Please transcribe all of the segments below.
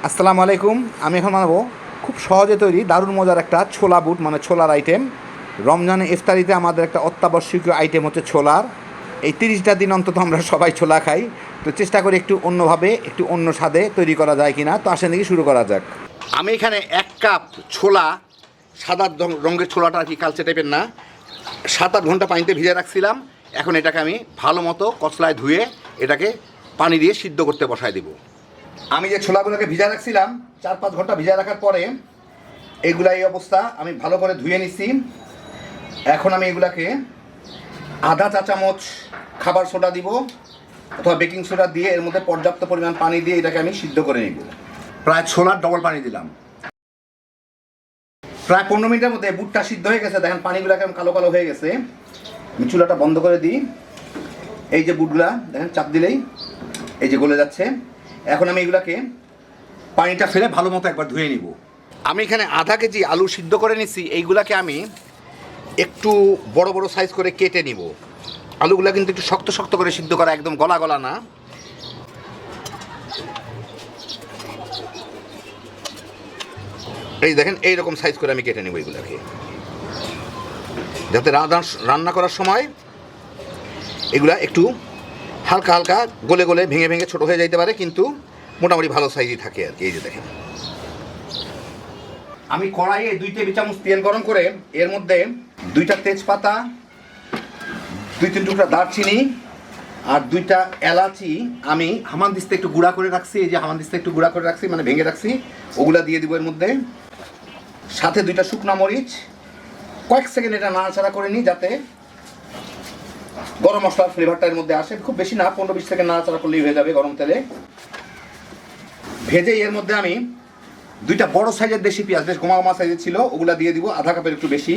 আসসালামু আলাইকুম। আমি এখন বানাবো খুব সহজে তৈরি দারুণ মজার একটা ছোলা বুট, মানে ছোলার আইটেম। রমজানে ইফতারিতে আমাদের একটা অত্যাবশ্যকীয় আইটেম হচ্ছে ছোলার। এই 30টা দিন অন্তত আমরা সবাই ছোলা খাই, তো চেষ্টা করি একটু অন্যভাবে, একটু অন্য স্বাদে তৈরি করা যায় কিনা। তো আসেন দেখি শুরু করা যাক। আমি এখানে 1 কাপ ছোলা, সাদা রঙের ছোলাটা আর কি, কালচে টাইপের না, 7-8 ঘন্টা পানিতে ভিজে রাখছিলাম। এখন এটাকে আমি ভালো মতো কচলায় ধুয়ে এটাকে পানি দিয়ে সিদ্ধ করতে বসায় দিব। আমি যে ছোলাগুলোকে ভিজা রাখছিলাম 4-5 ঘন্টা ভিজা রাখার পরে এইগুলা এই অবস্থা, আমি ভালো করে ধুয়ে নিছি। এখন আমি এগুলাকে আধা চা চামচ খাবার সোডা দিব অথবা বেকিং সোডা দিয়ে এর মধ্যে পর্যাপ্ত পরিমাণ পানি দিয়ে এটাকে আমি সিদ্ধ করে নিব। প্রায় ছোলার ডবল পানি দিলাম। প্রায় 15 মিনিটের মধ্যে বুটটা সিদ্ধ হয়ে গেছে। দেখেন পানিগুলো কেমন কালো কালো হয়ে গেছে। আমি চুলাটা বন্ধ করে দিই। এই যে বুটগুলা দেখেন চাপ দিলেই এই যে গলে যাচ্ছে। এখন আমি এগুলাকে পানিটা ফেলে ভালো মতো একবার ধুয়ে নিব। আমি এখানে আধা কেজি আলু সিদ্ধ করে নিছি। এইগুলাকে আমি একটু বড় বড় সাইজ করে কেটে নিব। আলুগুলা কিন্তু একটু শক্ত শক্ত করে সিদ্ধ করা, একদম গলা গলা না। এই দেখেন এইরকম সাইজ করে আমি কেটে নেব এগুলাকে, যাতে রান্না করার সময় এগুলা একটু হালকা হালকা গলে গলে ভেঙে ভেঙে ছোট হয়ে যাইতে পারে, কিন্তু মোটামুটি ভালো সাইজই থাকে আর কি। এই যে দেখেন, আমি কড়াইয়ে 2 টেবিল চামচ তেল গরম করে এর মধ্যে 2টা তেজপাতা, 2-3 টুকরা দারচিনি আর 2টা এলাচি আমি হামানদিস্তে একটু গুঁড়া করে রাখছি। এই যে হামানদিস্তে একটু গুঁড়া করে রাখছি, মানে ভেঙে রাখছি, ওগুলা দিয়ে দিব এর মধ্যে। সাথে 2টা শুকনা মরিচ। কয়েক সেকেন্ড এটা নাড়াচাড়া করে নিই যাতে গরম মশলার ফ্লেভারটা এর মধ্যে আসে। খুব বেশি না, 15-20 সেকেন্ড নাড়াচাড়া করলেই হয়ে যাবে গরম তেলে। ভেজে এর মধ্যে আমি 2টা বড় সাইজের দেশি পেঁয়াজ, বেশ গোমা গোমা সাইজের ছিল, ওগুলা দিয়ে দিব, আধা কাপের একটু বেশি।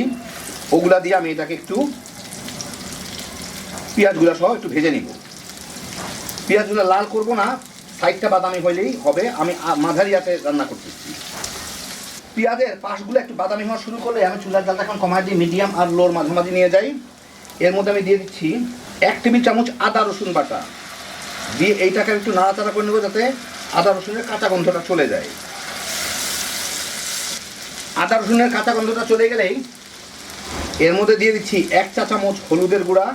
ওগুলা দিয়ে আমি এটাকে একটু পেঁয়াজগুলো সহ একটু ভেজে নিব। পেঁয়াজগুলো লাল করব না, সাইডটা বাদামি হইলেই হবে। আমি মাঝারি আঁচে রান্না করতেছি। পেঁয়াজের পাশগুলো একটু বাদামি হওয়া শুরু করলে আমি চুলার জালটা এখন কমায় দিই, মিডিয়াম আর লোর মাঝামাঝি নিয়ে যাই। এর মধ্যে আমি দিয়ে দিচ্ছি 1 টেবিল চামচ আদা রসুন বাটা দিয়ে এইটাকে একটু নাড়াচাড়া করে নেব যাতে আদা রসুনের কাঁচা গন্ধটা চলে যায়। আদা রসুনের কাঁচা গন্ধটা চলে গেলেই এর মধ্যে দিয়ে দিচ্ছি 1 চা চামচ হলুদের গুঁড়া,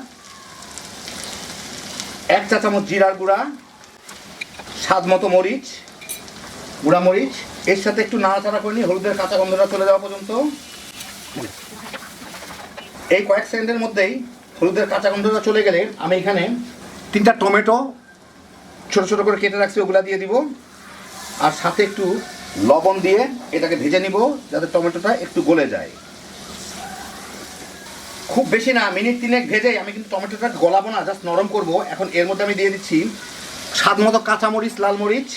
1 চা চামচ জিরার গুঁড়া, স্বাদ মতো মরিচ, গুঁড়া মরিচ। এর সাথে একটু নাড়াচাড়া করে নিই হলুদের কাঁচা গন্ধটা চলে যাওয়া পর্যন্ত। এই কয়েক সেকেন্ডের মধ্যেই হলুদের কাঁচা গন্ধটা চলে গেলে আমি এখানে 3টা টমেটো ছোট ছোট করে কেটে রাখছি, ওগুলা দিয়ে দিব। আর সাথে একটু লবণ দিয়ে এটাকে ভেজে নিব যাতে টমেটোটা একটু গলে যায়। খুব বেশি না, মিনিট 3 ভেজেই আমি কিন্তু টমেটোটা গলাবো না, জাস্ট নরম করব। এখন এর মধ্যে আমি দিয়ে দিচ্ছি স্বাদ মতো কাঁচামরিচ, লাল মরিচ।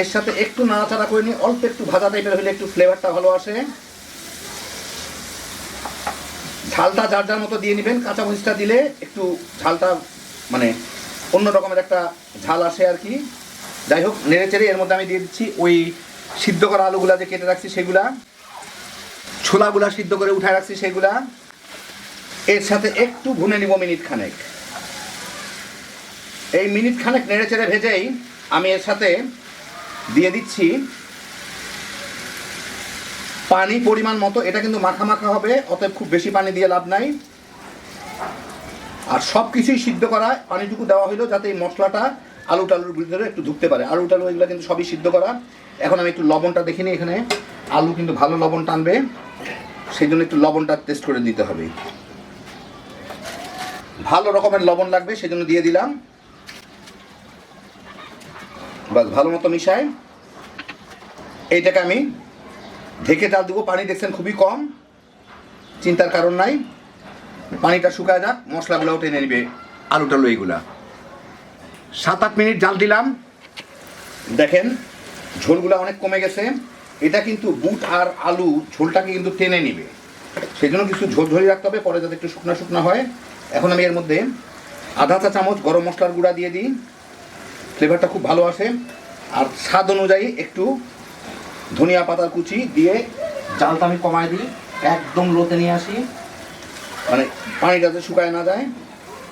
এর সাথে একটু নাড়াচাড়া করে নিই, অল্প একটু ভাজা টাইপের হলে একটু ফ্লেভারটা ভালো আসে। ঝালটা যার যার মতো দিয়ে নেবেন। কাঁচামরিচটা দিলে একটু ঝালটা মানে অন্য রকমের একটা ঝাল আসে আর কি। যাই হোক, নেড়ে চেড়ে এর মধ্যে আমি দিয়ে দিচ্ছি ওই সিদ্ধ করা আলুগুলা যে কেটে রাখছি সেগুলা, ছোলাগুলা সিদ্ধ করে উঠায় রাখছি সেগুলা। এর সাথে একটু ভুনে নিব মিনিট খানেক। এই মিনিট খানেক নেড়ে চেড়ে ভেজেই আমি এর সাথে দিয়ে দিচ্ছি পানি পরিমাণ মতো। এটা কিন্তু মাখা মাখা হবে, অতএব খুব বেশি পানি দিয়ে লাভ নাই। আর সব কিছুই সিদ্ধ করা, পানিটুকু দেওয়া হলো যাতে এই মশলাটা আলু টালুর ভিতরে একটু ঢুকতে পারে। আলু টালু এগুলো কিন্তু সবই সিদ্ধ করা। এখন আমি একটু লবণটা দেখিনি, এখানে আলু কিন্তু ভালো লবণ টানবে, সেই জন্য একটু লবণটা টেস্ট করে দিতে হবে। ভালো রকমের লবণ লাগবে, সেই জন্য দিয়ে দিলাম। বাস ভালো মতো মিশাই এইটাকে আমি ঢেকে জাল দেবো। পানি দেখছেন খুবই কম, চিন্তার কারণ নাই। পানিটা শুকায় যাক, মশলাগুলোও টেনে নেবে, আলু টালু এইগুলা। 7-8 মিনিট জাল দিলাম। দেখেন ঝোলগুলো অনেক কমে গেছে। এটা কিন্তু বুট আর আলু ঝোলটাকে কিন্তু টেনে নিবে, সেই জন্য কিছু ঝোল ঝোলই রাখতে হবে পরে যাতে একটু শুকনা শুকনা হয়। এখন আমি এর মধ্যে আধা চা চামচ গরম মশলার গুঁড়া দিয়ে দিই, ফ্লেভারটা খুব ভালো আসে। আর স্বাদ অনুযায়ী একটু ধনিয়া পাতার কুচি দিয়ে জালটা আমি কমায় দিই, একদম লোতে নিয়ে আসি, মানে পানি যাতে শুকায় না যায়।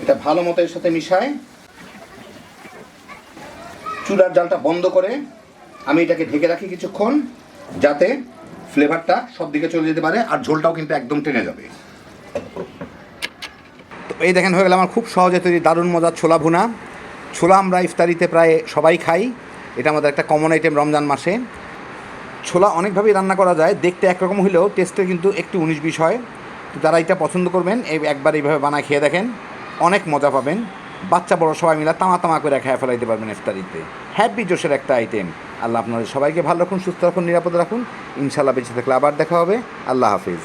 এটা ভালো মতো এর সাথে মিশায় চুলার জালটা বন্ধ করে আমি এটাকে ঢেকে রাখি কিছুক্ষণ, যাতে ফ্লেভারটা সব দিকে চলে যেতে পারে আর ঝোলটাও কিন্তু একদম টেনে যাবে। তো এই দেখেন হয়ে গেল আমার খুব সহজে তৈরি দারুণ মজার ছোলা ভুনা। ছোলা আমরা ইফতারিতে প্রায় সবাই খাই, এটা আমাদের একটা কমন আইটেম রমজান মাসে। ছোলা অনেকভাবেই রান্না করা যায়, দেখতে একরকম হলেও টেস্টে কিন্তু একটু 19-20 হয়। তো যারা এটা পছন্দ করবেন একবার এইভাবে বানায় খেয়ে দেখেন, অনেক মজা পাবেন। বাচ্চা বড় সবাই মিলে তামা তামা করে খেয়ে ফেলাইতে পারবেন ইফতারিতে। হ্যাপি জোশের একটা আইটেম। আল্লাহ আপনাদের সবাইকে ভালো রাখুন, সুস্থ রাখুন, নিরাপদে রাখুন। ইনশাল্লাহ বেঁচে থাকলে আবার দেখা হবে। আল্লাহ হাফিজ।